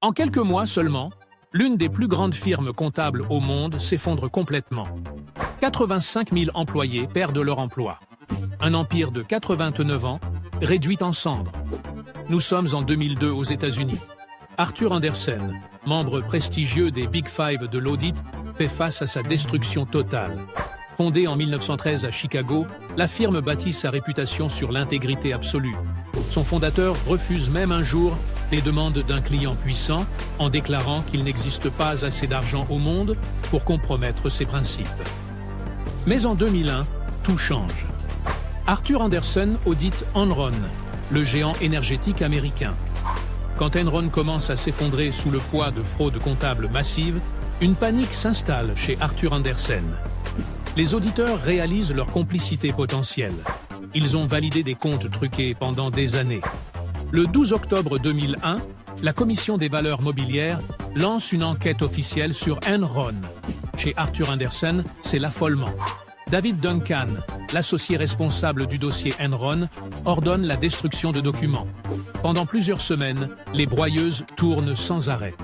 En quelques mois seulement, l'une des plus grandes firmes comptables au monde s'effondre complètement. 85 000 employés perdent leur emploi. Un empire de 89 ans réduit en cendres. Nous sommes en 2002 aux États-Unis. Arthur Andersen, membre prestigieux des Big Five de l'audit, fait face à sa destruction totale. Fondée en 1913 à Chicago, la firme bâtit sa réputation sur l'intégrité absolue. Son fondateur refuse même un jour les demandes d'un client puissant en déclarant qu'il n'existe pas assez d'argent au monde pour compromettre ses principes. Mais en 2001, tout change. Arthur Andersen audite Enron, le géant énergétique américain. Quand Enron commence à s'effondrer sous le poids de fraudes comptables massives, une panique s'installe chez Arthur Andersen. Les auditeurs réalisent leur complicité potentielle. Ils ont validé des comptes truqués pendant des années. Le 12 octobre 2001, la Commission des valeurs mobilières lance une enquête officielle sur Enron. Chez Arthur Andersen, c'est l'affolement. David Duncan, l'associé responsable du dossier Enron, ordonne la destruction de documents. Pendant plusieurs semaines, les broyeuses tournent sans arrêt.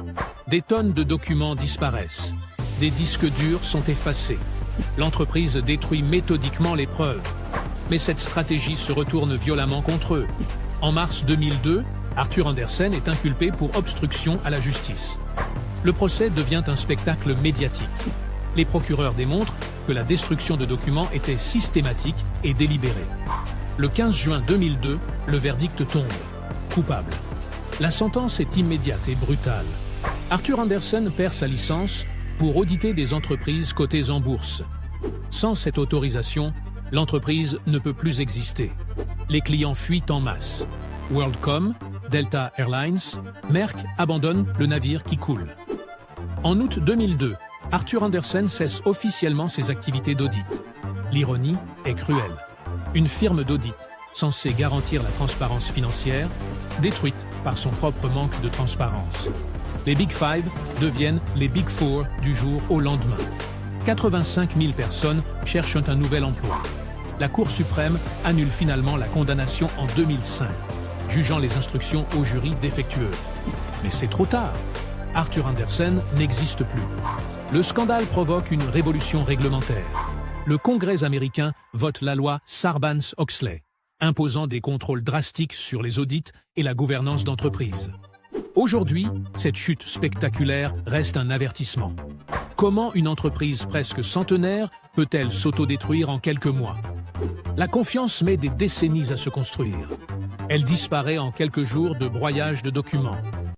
Des tonnes de documents disparaissent. Des disques durs sont effacés. L'entreprise détruit méthodiquement les preuves. Mais cette stratégie se retourne violemment contre eux. En mars 2002, Arthur Andersen est inculpé pour obstruction à la justice. Le procès devient un spectacle médiatique. Les procureurs démontrent que la destruction de documents était systématique et délibérée. Le 15 juin 2002, le verdict tombe. Coupable. La sentence est immédiate et brutale. Arthur Andersen perd sa licence pour auditer des entreprises cotées en bourse. Sans cette autorisation, l'entreprise ne peut plus exister. Les clients fuient en masse. WorldCom, Delta Airlines, Maersk abandonnent le navire qui coule. En août 2002, Arthur Andersen cesse officiellement ses activités d'audit. L'ironie est cruelle. Une firme d'audit, censée garantir la transparence financière, détruite par son propre manque de transparence. Les Big Five deviennent les Big Four du jour au lendemain. 85 000 personnes cherchent un nouvel emploi. La Cour suprême annule finalement la condamnation en 2005, jugeant les instructions au jury défectueuses. Mais c'est trop tard. Arthur Andersen n'existe plus. Le scandale provoque une révolution réglementaire. Le Congrès américain vote la loi Sarbanes-Oxley, imposant des contrôles drastiques sur les audits et la gouvernance d'entreprise. Aujourd'hui, cette chute spectaculaire reste un avertissement. Comment une entreprise presque centenaire peut-elle s'autodétruire en quelques mois? La confiance met des décennies à se construire. Elle disparaît en quelques jours de broyage de documents.